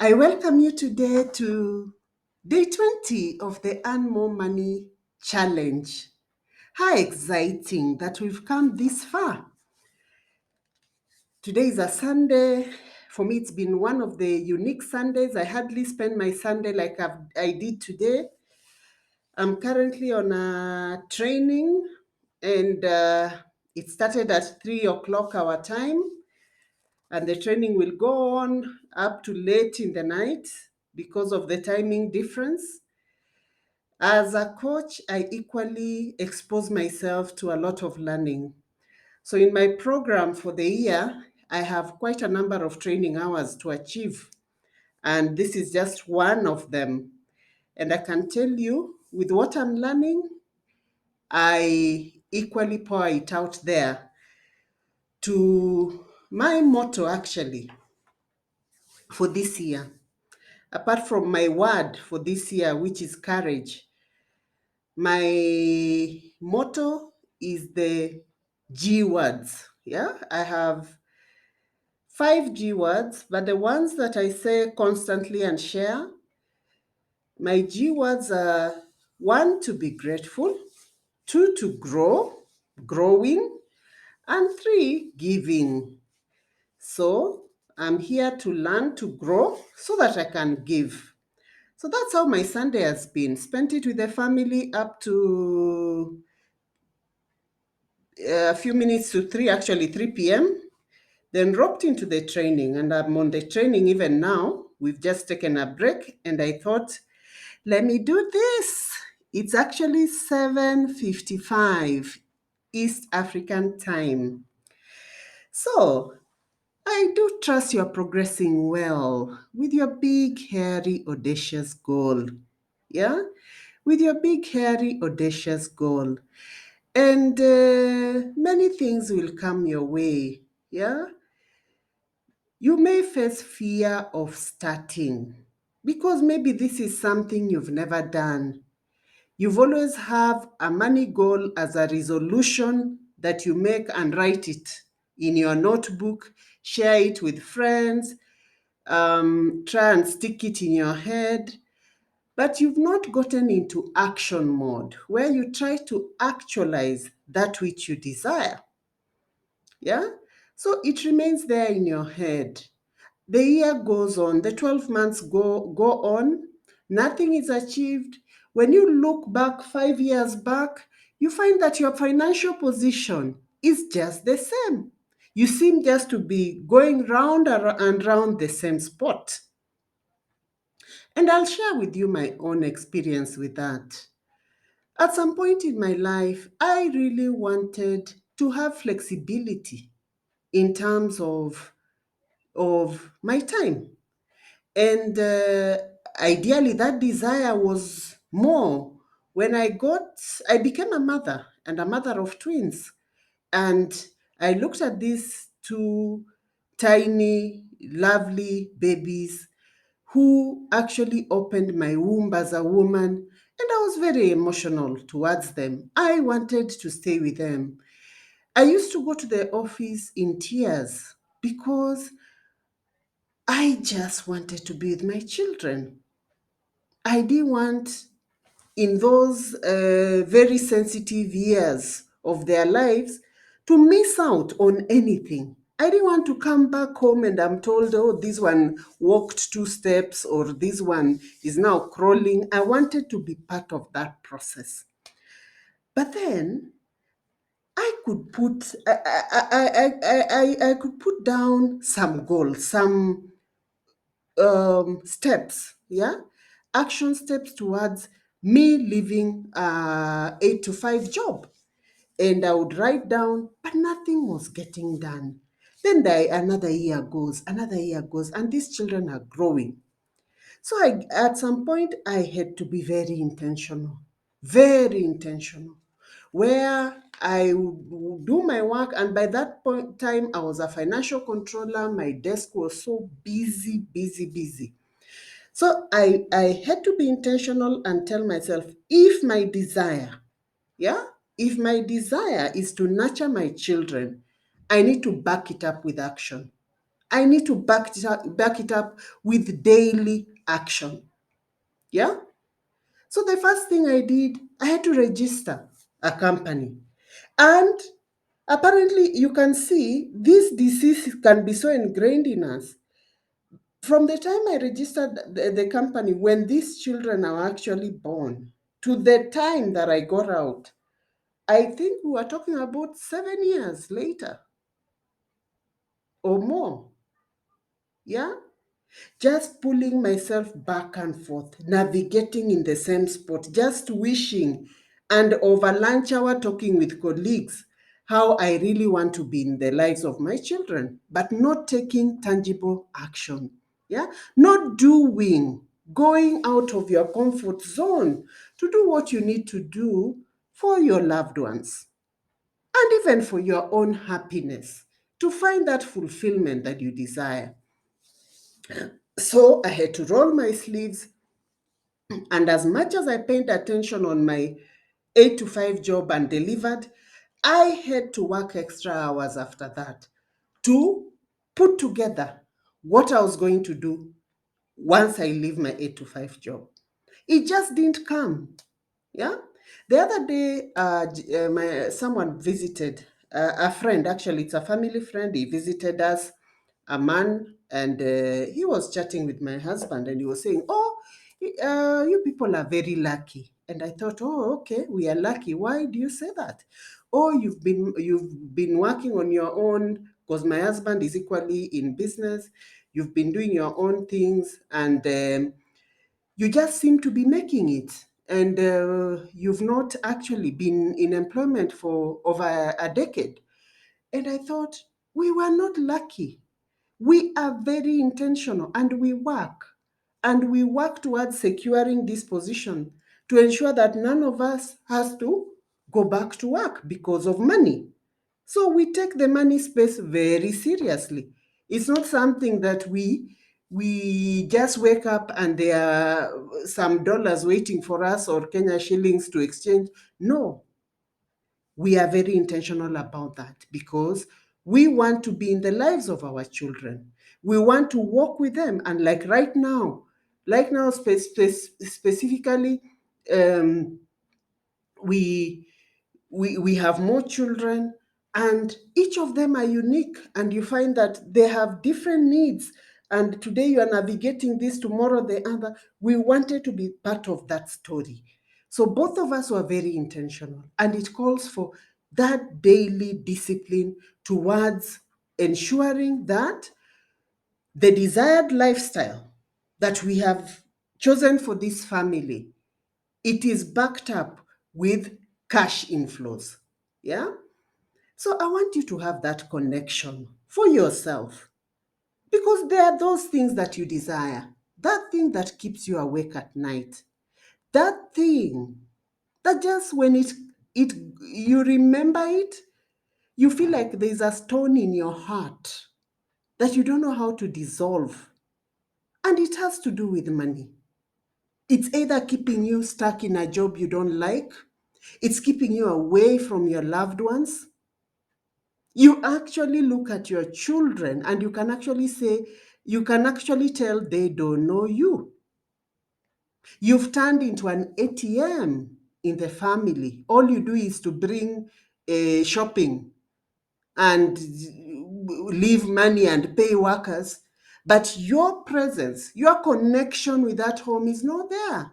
I welcome you today to day 20 of the Earn More Money Challenge. How exciting that we've come this far. Today is a Sunday. For me, it's been one of the unique Sundays. I hardly spend my Sunday like I did today. I'm currently on a training and it started at 3 o'clock our time. And the training will go on up to late in the night because of the timing difference. As a coach, I equally expose myself to a lot of learning. So in my program for the year, I have quite a number of training hours to achieve. And this is just one of them. And I can tell you, with what I'm learning, I equally pour it out there to my motto actually for this year. Apart from my word for this year, which is courage, my motto is the G words. Yeah, I have 5 G words, but the ones that I say constantly and share, my G words are 1, to be grateful, 2, to grow, growing, and 3, giving. So I'm here to learn to grow so that I can give. So that's how my Sunday has been. Spent it with the family up to a few minutes to 3, actually 3 p.m. Then roped into the training, and I'm on the training even now. We've just taken a break, and I thought, let me do this. It's actually 7:55 East African time. So I do trust you're progressing well with your big, hairy, audacious goal. Yeah? With your big, hairy, audacious goal. And many things will come your way. Yeah? You may face fear of starting because maybe this is something you've never done. You've always have a money goal as a resolution that you make and write it in your notebook, share it with friends, try and stick it in your head. But you've not gotten into action mode where you try to actualize that which you desire. Yeah? So it remains there in your head. The year goes on, the 12 months go on, nothing is achieved. When you look back 5 years back, you find that your financial position is just the same. You seem just to be going round and round the same spot. And I'll share with you my own experience with that. At some point in my life, I really wanted to have flexibility in terms of my time. And ideally, that desire was more when I became a mother and a mother of twins. And I looked at these two tiny, lovely babies who actually opened my womb as a woman. And I was very emotional towards them. I wanted to stay with them. I used to go to the office in tears because I just wanted to be with my children. I didn't want, in those very sensitive years of their lives, to miss out on anything. I didn't want to come back home and I'm told, oh, this one walked 2 steps or this one is now crawling. I wanted to be part of that process. But then I could put down some goals, some steps, yeah, action steps towards me leaving 8 to 5 job. And I would write down, but nothing was getting done. Then another year goes, and these children are growing. So at some point, I had to be very intentional, where I would do my work. And by that point time, I was a financial controller. My desk was so busy, busy, busy. So I had to be intentional and tell myself, yeah, if my desire is to nurture my children, I need to back it up with action. I need to back it up with daily action. Yeah. So the first thing I did, I had to register a company. And apparently, you can see this disease can be so ingrained in us. From the time I registered the company, when these children are actually born, to the time that I got out, I think we were talking about 7 years later or more. Yeah. Just pulling myself back and forth, navigating in the same spot, just wishing, and over lunch hour talking with colleagues how I really want to be in the lives of my children, but not taking tangible action. Yeah, not doing, going out of your comfort zone to do what you need to do for your loved ones and even for your own happiness, to find that fulfillment that you desire. So I had to roll my sleeves, and as much as I paid attention on my 8 to 5 job and delivered, I had to work extra hours after that to put together what I was going to do once I leave my 8 to 5 job. It just didn't come. Yeah. The other day, someone visited, a friend, actually, it's a family friend. He visited us, a man, and he was chatting with my husband, and he was saying, "Oh, you people are very lucky." And I thought, "Oh, okay, we are lucky. Why do you say that?" "Oh, you've been working on your own," because my husband is equally in business. "You've been doing your own things, and you just seem to be making it. And you've not actually been in employment for over a decade." And I thought, we were not lucky. We are very intentional, and we work. And we work towards securing this position to ensure that none of us has to go back to work because of money. So we take the money space very seriously. It's not something that we just wake up and there are some dollars waiting for us or Kenya shillings to exchange. No, we are very intentional about that because we want to be in the lives of our children. We want to walk with them. And like now, specifically, um, we we have more children, and each of them are unique, and you find that they have different needs, and today you are navigating this, tomorrow the other. We wanted to be part of that story. So both of us were very intentional, and it calls for that daily discipline towards ensuring that the desired lifestyle that we have chosen for this family, it is backed up with cash inflows. Yeah. So I want you to have that connection for yourself, because there are those things that you desire, that thing that keeps you awake at night, that thing that just when it you remember it, you feel like there's a stone in your heart that you don't know how to dissolve. And it has to do with money. It's either keeping you stuck in a job you don't like, it's keeping you away from your loved ones. You actually look at your children and you can actually say, you can actually tell they don't know you. You've turned into an ATM in the family. All you do is to bring shopping and leave money and pay workers. But your presence, your connection with that home is not there.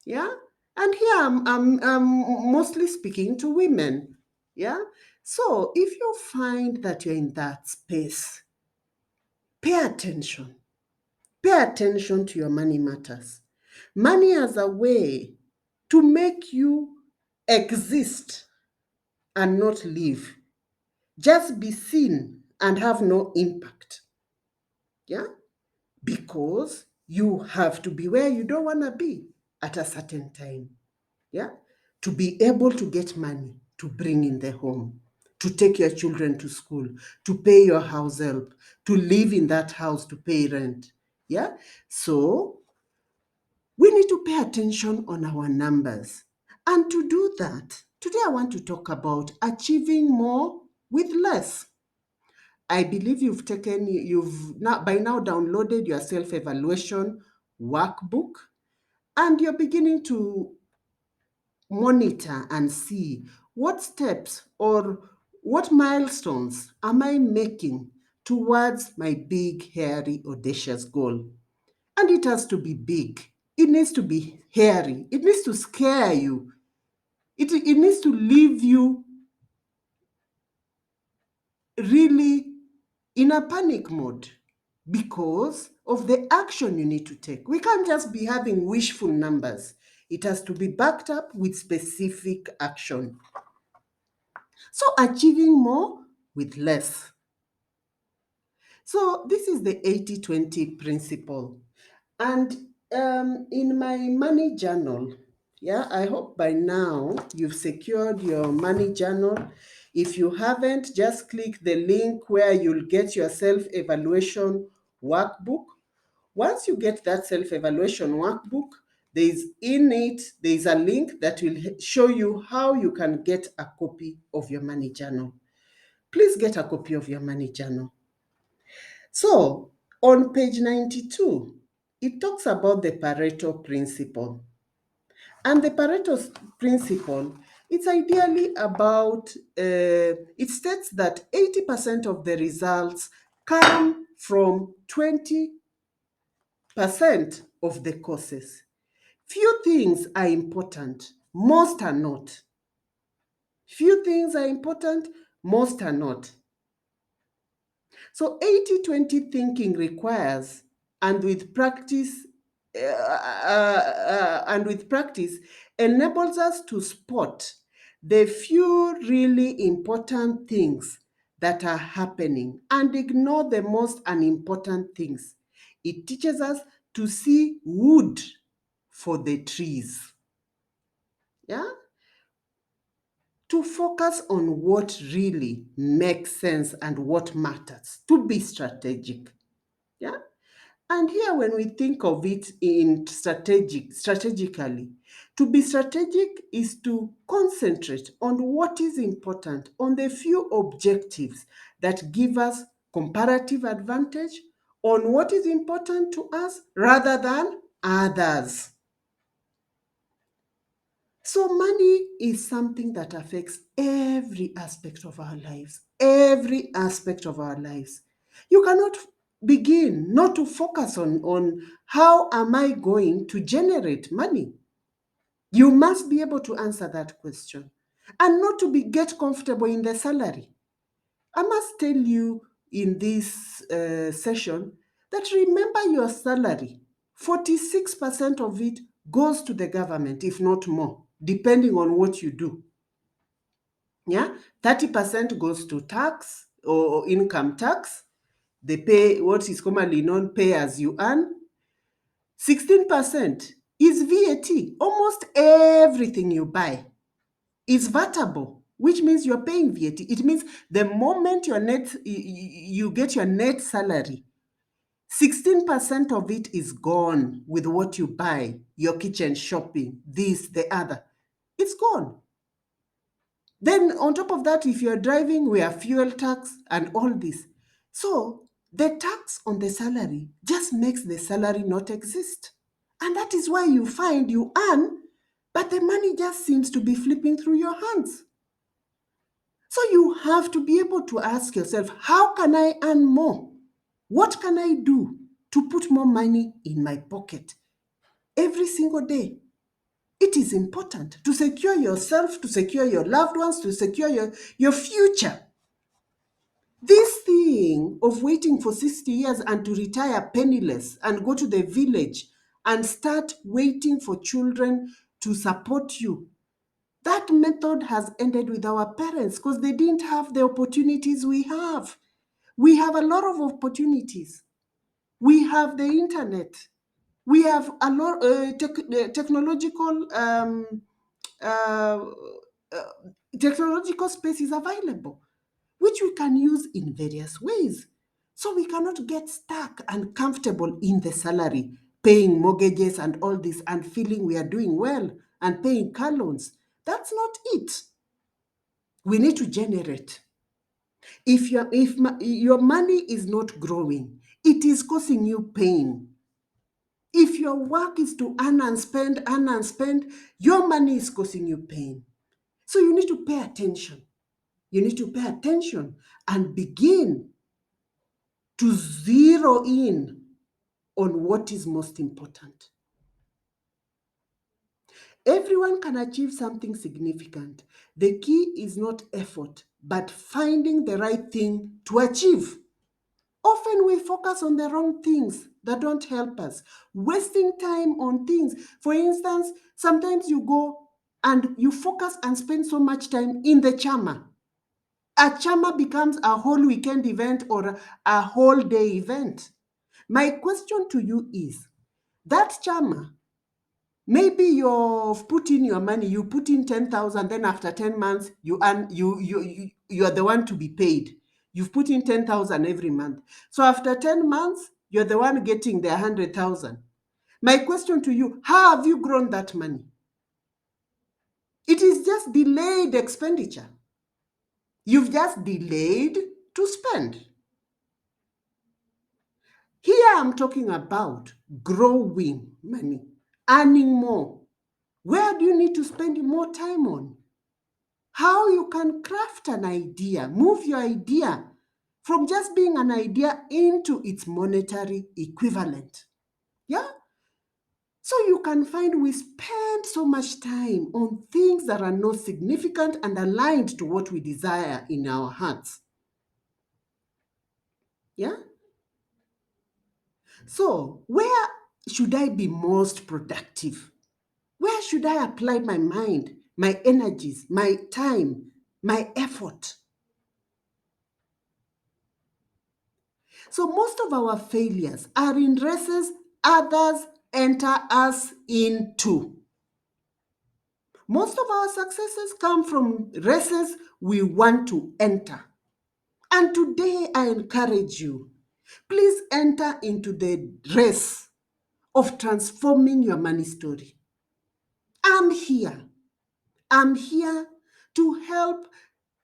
Yeah. And here I'm mostly speaking to women. Yeah. So if you find that you're in that space, pay attention. Pay attention to your money matters. Money as a way to make you exist and not live. Just be seen and have no impact. Yeah. Because you have to be where you don't want to be at a certain time. Yeah, to be able to get money to bring in the home, to take your children to school, to pay your house help, to live in that house, to pay rent. Yeah, so we need to pay attention on our numbers. And to do that, today I want to talk about achieving more with less. I believe you've now by now downloaded your self-evaluation workbook, and you're beginning to monitor and see what steps or what milestones am I making towards my big, hairy, audacious goal. And it has to be big. It needs to be hairy. It needs to scare you. It needs to leave you really in a panic mode because of the action you need to take. We can't just be having wishful numbers. It has to be backed up with specific action. So achieving more with less. So this is the 80-20 principle. And in my money journal, yeah, I hope by now you've secured your money journal. If you haven't, just click the link where you'll get your self-evaluation workbook. Once you get that self-evaluation workbook, there's a link that will show you how you can get a copy of your money journal. Please get a copy of your money journal. So, on page 92, it talks about the Pareto Principle. And the Pareto Principle, it's ideally about, it states that 80% of the results come from 20% of the causes. Few things are important, most are not. Few things are important, most are not. So 80-20 thinking requires, and with practice, enables us to spot the few really important things that are happening and ignore the most unimportant things. It teaches us to see wood for the trees. Yeah? To focus on what really makes sense and what matters, to be strategic. Yeah. And here, when we think of it in strategically, to be strategic is to concentrate on what is important, on the few objectives that give us comparative advantage, on what is important to us rather than others. So money is something that affects every aspect of our lives, every aspect of our lives. You cannot begin not to focus on how am I going to generate money. You must be able to answer that question and not to get comfortable in the salary. I must tell you in this session that remember your salary. 46% of it goes to the government, if not more, depending on what you do. Yeah, 30% goes to tax or income tax. They pay what is commonly known pay as you earn. 16% is VAT. Almost everything you buy is vatable, which means you're paying VAT. It means the moment you get your net salary, 16% of it is gone with what you buy, your kitchen shopping, this, the other. It's gone. Then on top of that, if you're driving, we have fuel tax and all this. So the tax on the salary just makes the salary not exist. And that is why you find you earn, but the money just seems to be flipping through your hands. So you have to be able to ask yourself, how can I earn more? What can I do to put more money in my pocket every single day? It is important to secure yourself, to secure your loved ones, to secure your future. This thing of waiting for 60 years and to retire penniless and go to the village and start waiting for children to support you, that method has ended with our parents because they didn't have the opportunities we have. We have a lot of opportunities. We have the internet. We have a lot technological uh, uh, technological space is available, which we can use in various ways. So we cannot get stuck and comfortable in the salary, paying mortgages and all this and feeling we are doing well and paying car loans. That's not it. We need to generate. If your money is not growing, it is causing you pain. If your work is to earn and spend, your money is causing you pain. So you need to pay attention. You need to pay attention and begin to zero in on what is most important. Everyone can achieve something significant. The key is not effort, but finding the right thing to achieve. Often we focus on the wrong things that don't help us, wasting time on things. For instance, sometimes you go and you focus and spend so much time in the chama. A chama becomes a whole weekend event or a whole day event. My question to you is that chama, maybe you've put in your money, you put in 10,000, then after 10 months, you are the one to be paid. You've put in 10,000 every month. So after 10 months, you're the one getting the 100,000. My question to you, how have you grown that money? It is just delayed expenditure. You've just delayed to spend. Here I'm talking about growing money, earning more. Where do you need to spend more time on? How you can craft an idea, move your idea from just being an idea into its monetary equivalent. Yeah? So you can find we spend so much time on things that are not significant and aligned to what we desire in our hearts. Yeah? So, where should I be most productive? Where should I apply my mind, my energies, my time, my effort? So most of our failures are in races others enter us into. Most of our successes come from races we want to enter. And today I encourage you, please enter into the race of transforming your money story. I'm here. I'm here to help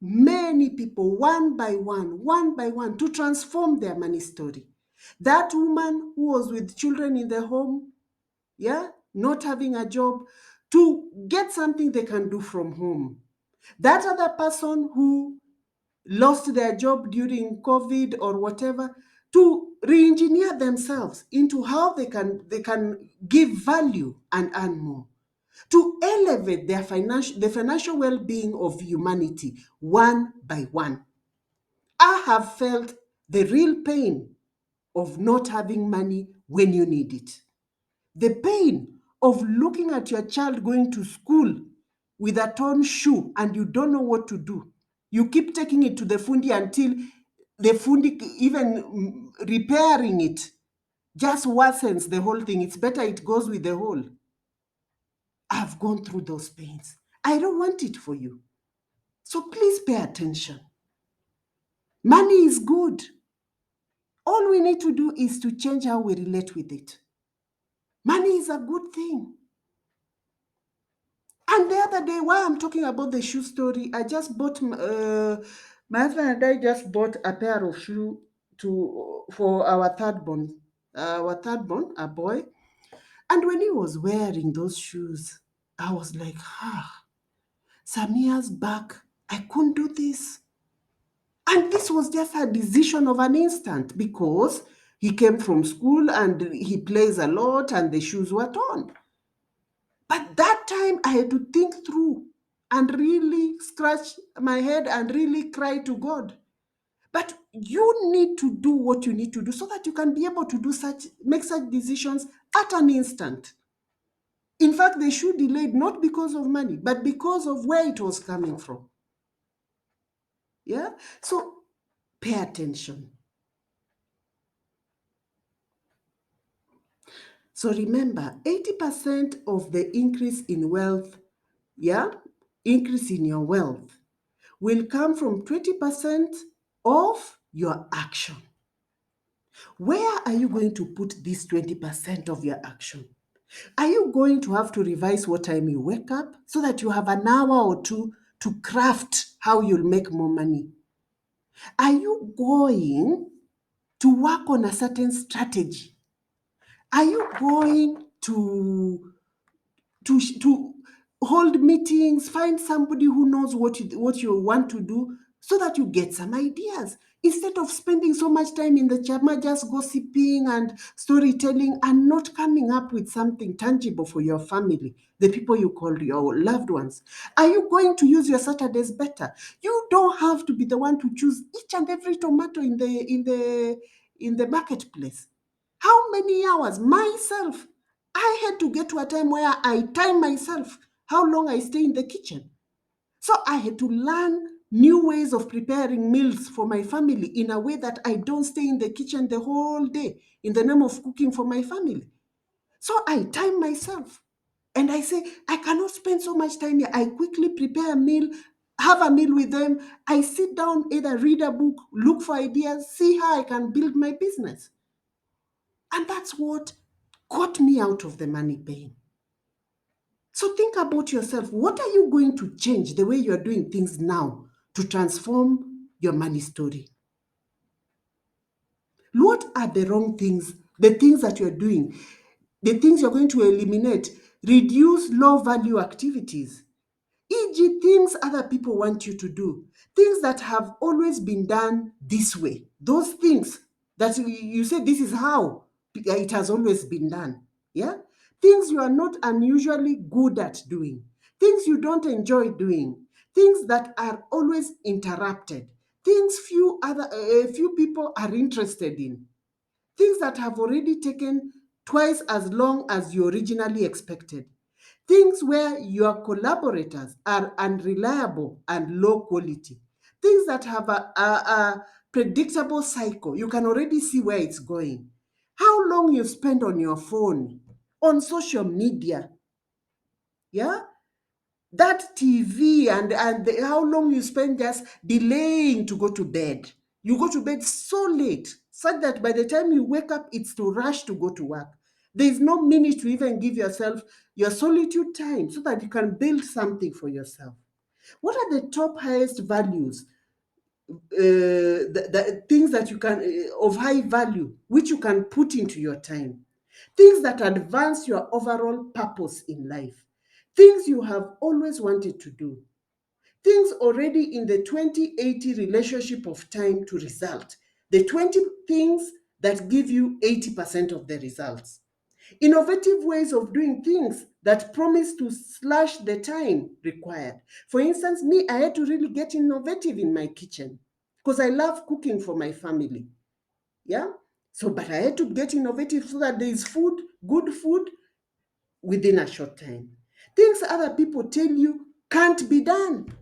many people one by one, to transform their money story. That woman who was with children in the home, yeah, not having a job, to get something they can do from home. That other person who lost their job during COVID or whatever, to re-engineer themselves into how they can give value and earn more, to elevate the financial well-being of humanity one by one. I have felt the real pain of not having money when you need it. The pain of looking at your child going to school with a torn shoe and you don't know what to do. You keep taking it to the fundi until the fundi, even repairing it, just worsens the whole thing. It's better it goes with the hole. I've gone through those pains. I don't want it for you. So please pay attention. Money is good. All we need to do is to change how we relate with it. Money is a good thing. And the other day, while I'm talking about the shoe story, I just bought my husband and I just bought a pair of shoes to for our third born, a boy. And when he was wearing those shoes, I was like, some years back, I couldn't do this. And this was just a decision of an instant because he came from school and he plays a lot and the shoes were torn. But that time I had to think through and really scratch my head and really cry to God. But you need to do what you need to do so that you can be able to make such decisions at an instant. In fact, the shoe delayed not because of money, but because of where it was coming from. Yeah? So pay attention. So remember, 80% of the increase in wealth, yeah, increase in your wealth will come from 20% of your action. Where are you going to put this 20% of your action? Are you going to have to revise what time you wake up so that you have an hour or two to craft how you'll make more money? Are you going to work on a certain strategy? Are you going to hold meetings, find somebody who knows what you want to do so that you get some ideas instead of spending so much time in the chama just gossiping and storytelling and not coming up with something tangible for your family, the people you call your loved ones? Are you going to use your Saturdays better? You don't have to be the one to choose each and every tomato in the marketplace. How many hours? Myself, I had to get to a time where I time myself how long I stay in the kitchen. So I had to learn new ways of preparing meals for my family in a way that I don't stay in the kitchen the whole day in the name of cooking for my family. So I time myself. And I say, I cannot spend so much time here. I quickly prepare a meal, have a meal with them. I sit down, either read a book, look for ideas, see how I can build my business. And that's what got me out of the money pain. So think about yourself. What are you going to change the way you're doing things now to transform your money story? What are the wrong things, the things that you're doing, the things you're going to eliminate? Reduce low value activities, e.g., things other people want you to do, things that have always been done this way, those things that you say this is how it has always been done. Yeah, things you are not unusually good at doing, things you don't enjoy doing, things that are always interrupted, things few people are interested in, things that have already taken twice as long as you originally expected, things where your collaborators are unreliable and low quality, things that have a predictable cycle. You can already see where it's going. How long you spend on your phone, on social media, yeah? That TV and how long you spend just delaying to go to bed. You go to bed so late, such that by the time you wake up, it's to rush to go to work. There is no minute to even give yourself your solitude time so that you can build something for yourself. What are the top highest values, the things that you can, of high value, which you can put into your time? Things that advance your overall purpose in life. Things you have always wanted to do. Things already in the 20/80 relationship of time to result. The 20 things that give you 80% of the results. Innovative ways of doing things that promise to slash the time required. For instance, me, I had to really get innovative in my kitchen because I love cooking for my family. Yeah. So, but I had to get innovative so that there is food, good food, within a short time. Things other people tell you can't be done.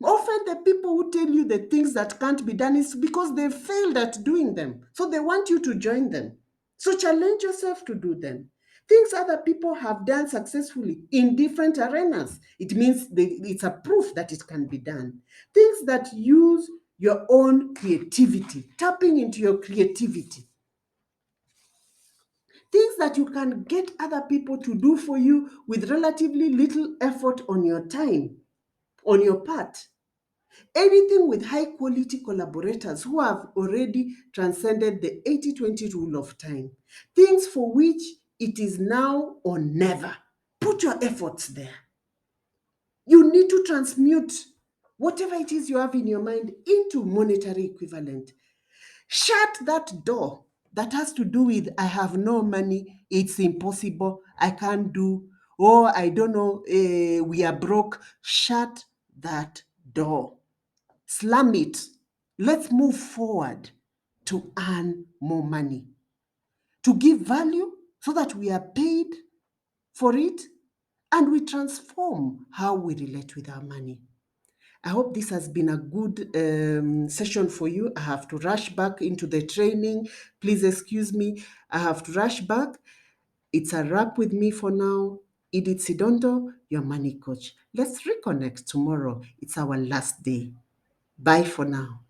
Often the people who tell you the things that can't be done is because they failed at doing them. So they want you to join them. So challenge yourself to do them. Things other people have done successfully in different arenas. It means it's a proof that it can be done. Things that use your own creativity, tapping into your creativity. Things that you can get other people to do for you with relatively little effort on your time, on your part. Anything with high quality collaborators who have already transcended the 80/20 rule of time. Things for which it is now or never. Put your efforts there. You need to transmute whatever it is you have in your mind into monetary equivalent. Shut that door that has to do with I have no money, it's impossible, I can't do, or I don't know, we are broke. Shut that door. Slam it. Let's move forward to earn more money, to give value so that we are paid for it and we transform how we relate with our money. I hope this has been a good session for you. I have to rush back into the training. Please excuse me. I have to rush back. It's a wrap with me for now. Edith Sidondo, your money coach. Let's reconnect tomorrow. It's our last day. Bye for now.